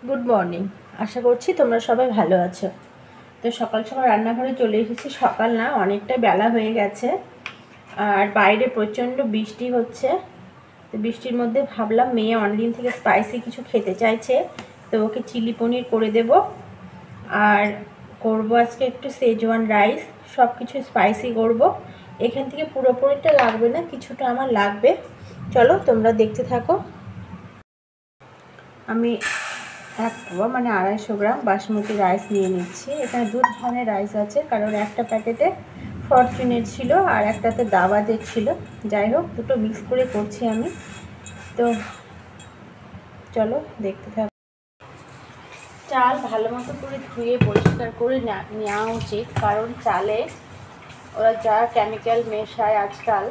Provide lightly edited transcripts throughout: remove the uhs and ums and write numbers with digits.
Good morning. আশা করছি তোমরা সবাই ভালো আছো। তো সকাল সকাল রান্নাঘরে চলে এসেছি। সকাল না, অনেকটা বেলা হয়ে গেছে আর বাইরে প্রচণ্ড বৃষ্টি হচ্ছে। তো বৃষ্টির মধ্যে ভাবলাম মেয়ে অনেকদিন থেকে স্পাইসি কিছু খেতে চাইছে, তো ওকে চিলি পনির করে দেব। আর করব আজকে একটু সেজওয়ান রাইস, সব কিছু স্পাইসি করব। এখান থেকে পুরোপুরিটা লাগবে না, কিছুটা আমার লাগবে। চলো তোমরা দেখতে থাকো। আমি 1 পোয়া মানে 250 গ্রাম বাসমতি রাইস নিয়ে নিচ্ছি। এখানে 2 ধরনের রাইস আছে, কারণ একটা প্যাকেটে ফরচুনের ছিল আর একটাতে দাওয়াতের ছিল। যাই হোক, দুটো মিক্স করে করছি আমি। তো চলো দেখতে থাকো। চাল ভালো মতো করে ধুয়ে পরিষ্কার করে নেওয়া উচিত, কারণ চালে ওরা যা কেমিক্যাল মেশায় আজকাল,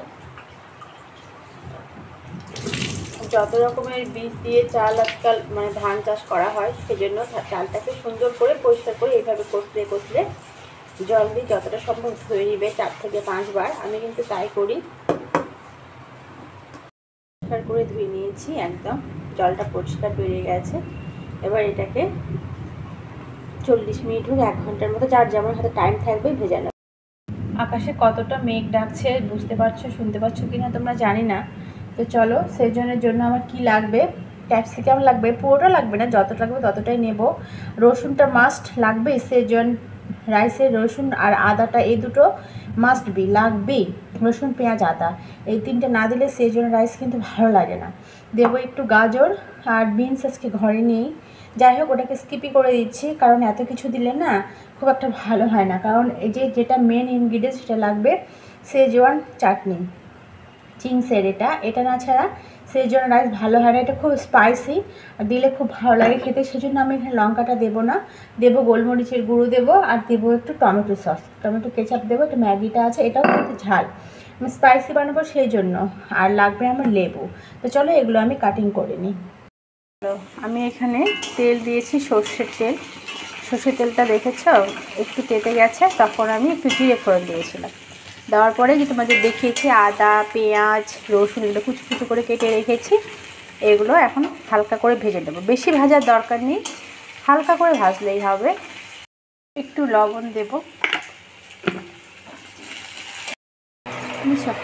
যত রকমের বীজ দিয়ে চাল আজকাল মানে ধান চাষ করা হয়, সেজন্য চালটাকে সুন্দর করে পরিষ্কার করে এইভাবে কষলে জল দিয়ে যতটা সম্ভব ধুয়ে নিবে 4 থেকে 5 বার। আমি কিন্তু তাই করি। পরিষ্কার করে ধুয়ে নিয়েছি, একদম জলটা পরিষ্কার বেরিয়ে গেছে। এবার এটাকে 40 মিনিট হোক 1 ঘন্টার মতো, যার যেমন হাতে টাইম থাকবে ভেজে নেব। আকাশে কতটা মেঘ ডাকছে বুঝতে পারছো, শুনতে পাচ্ছ কিনা তোমরা জানি না। তো চলো, সেজনের জন্য আমার কি লাগবে। ক্যাপসিকাম লাগবে, পুরোটা লাগবে না, যতটা লাগবে ততটাই নেব। রসুনটা মাস্ট লাগবে, সেজন রাইসের রসুন আর আদাটা এই দুটো মাস্ট বি লাগবেই। রসুন, পেঁয়াজ, আদা এই তিনটে না দিলে সেজন রাইস কিন্তু ভালো লাগে না। দেবো একটু গাজর আর বিনস, আজকে ঘরে নেই। যাই হোক, ওটাকে স্কিপই করে দিচ্ছি, কারণ এত কিছু দিলে না খুব একটা ভালো হয় না। কারণ এই যেটা মেন ইনগ্রিডিয়েন্ট সেটা লাগবে সেজওয়ান চাটনি, চিংসের। এটা না ছাড়া সেজওয়ান রাইস ভালো হয় না। এটা খুব স্পাইসি আর দিলে খুব ভালো লাগে খেতে, সেজন্য আমি এখানে লঙ্কাটা দেবো না। দেবো গোলমরিচের গুঁড়ো দেবো, আর দেবো একটু টমেটো সস, টমেটো কেচাপ দেবো, একটু ম্যাগিটা আছে, এটাও একটু ঝাল। আমি স্পাইসি বানাবো সেই জন্য। আর লাগবে আমার লেবু। তো চলো এগুলো আমি কাটিং করে নিই। আমি এখানে তেল দিয়েছি, সর্ষের তেল। সর্ষের তেলটা দেখেছ একটু কেটে গেছে, তখন আমি একটু জিরে ফোড়ন দিয়েছিলাম। দেওয়ার পরে যে তোমাদের দেখিয়েছি আদা, পেঁয়াজ, রসুন এগুলো কুচি কুচি করে কেটে রেখেছি, এগুলো এখন হালকা করে ভেজে নেব। বেশি ভাজার দরকার নেই, হালকা করে ভাজলেই হবে। একটু লবণ দেব,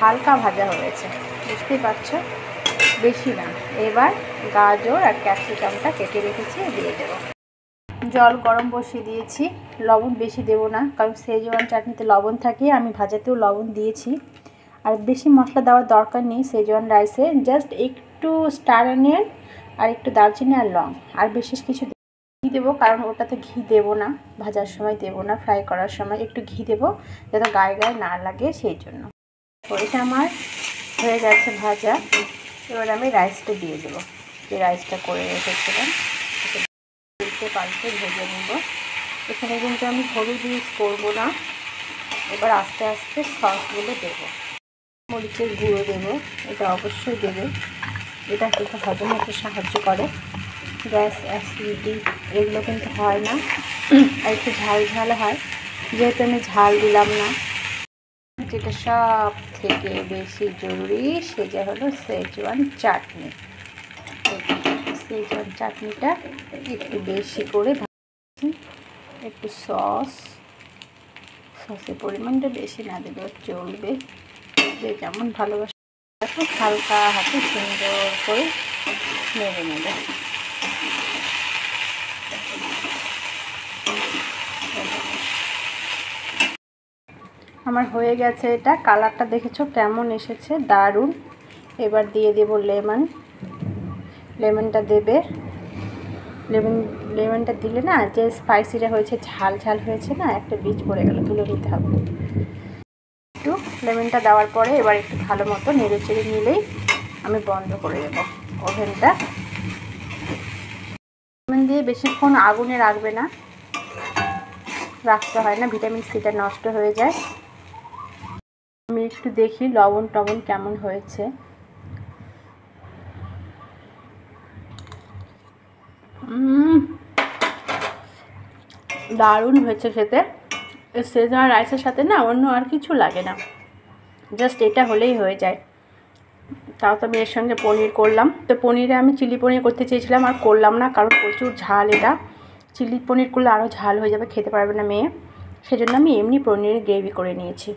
হালকা ভাজা হয়েছে, বুঝতেই পারছো, বেশি না। এবার গাজর আর ক্যাপসিকামটা কেটে রেখেছি দিয়ে দেবো। জল গরম বসিয়ে দিয়েছি। লবণ বেশি দেবো না, কারণ সেজওয়ান চাটনিতে লবণ থাকে, আমি ভাজাতেও লবণ দিয়েছি। আর বেশি মশলা দেওয়ার দরকার নেই সেজওয়ান রাইসে। জাস্ট একটু স্টার অনিয়ন আর একটু দারচিনি আর লং, আর বিশেষ কিছু ঘি দেবো, কারণ ওটাতে ঘি দেবো না, ভাজার সময় দেবো না, ফ্রাই করার সময় একটু ঘি দেবো যাতে গায়ে গায়ে না লাগে, সেই জন্য। ওইটা আমার হয়ে গেছে ভাজা। এবার আমি রাইসটা দিয়ে দেবো, যে রাইসটা করে রেখেছিলাম পাল্টে ভেজে নেব। এখানে কিন্তু আমি হলুদ ইউজ করবো না। এবার আস্তে আস্তে সসগুলো দেবো। মরিচের গুঁড়ো দেবো, এটা অবশ্যই দেবে, এটা কিন্তু হজম হতে সাহায্য করে। গ্যাস, অ্যাসিডিটি এগুলো কিন্তু হয় না, আর একটু ঝাল ঝাল হয়, যেহেতু আমি ঝাল দিলাম না। যেটা সব থেকে বেশি জরুরি সেটা হলো সেজওয়ান চাটনি। সেজওয়ান চাটনিটা একটু বেশি করে একটু সসের পরিমাণটা বেশি না দিলেও চলবে, যে যেমন ভালোবাসে। দেখো হালকা হাতে সুন্দর করে নেড়ে নেবে। আমার হয়ে গেছে, এটা কালারটা দেখেছো কেমন এসেছে, দারুণ। এবার দিয়ে দেব লেমনটা দেবে। লেমনটা দিলে না যে স্পাইসিটা হয়েছে, ঝাল ঝাল হয়েছে না, একটা বীজ পড়ে গেল, তুলে নিতে হবে। একটু লেমনটা দেওয়ার পরে এবার একটু ভালো মতো নেড়ে চেড়ে নিলেই আমি বন্ধ করে দেবো ওভেনটা। লেমন দিয়ে বেশিক্ষণ আগুনে রাখবে না, রাখতে হয় না, ভিটামিন সিটা নষ্ট হয়ে যায়। আমি একটু দেখি লবণ টবণ কেমন হয়েছে। দারুণ হয়েছে খেতে। সেজওয়ান রাইসের সাথে না অন্য আর কিছু লাগে না, জাস্ট এটা হলেই হয়ে যায়। তাও তো মেয়ের সঙ্গে পনির করলাম। তো পনিরে আমি চিলি পনির করতে চেয়েছিলাম, আর করলাম না, কারণ প্রচুর ঝাল। এটা চিলি পনির করলে আরও ঝাল হয়ে যাবে, খেতে পারবে না মেয়ে। সেজন্য আমি এমনি পনিরের গ্রেভি করে নিয়েছি।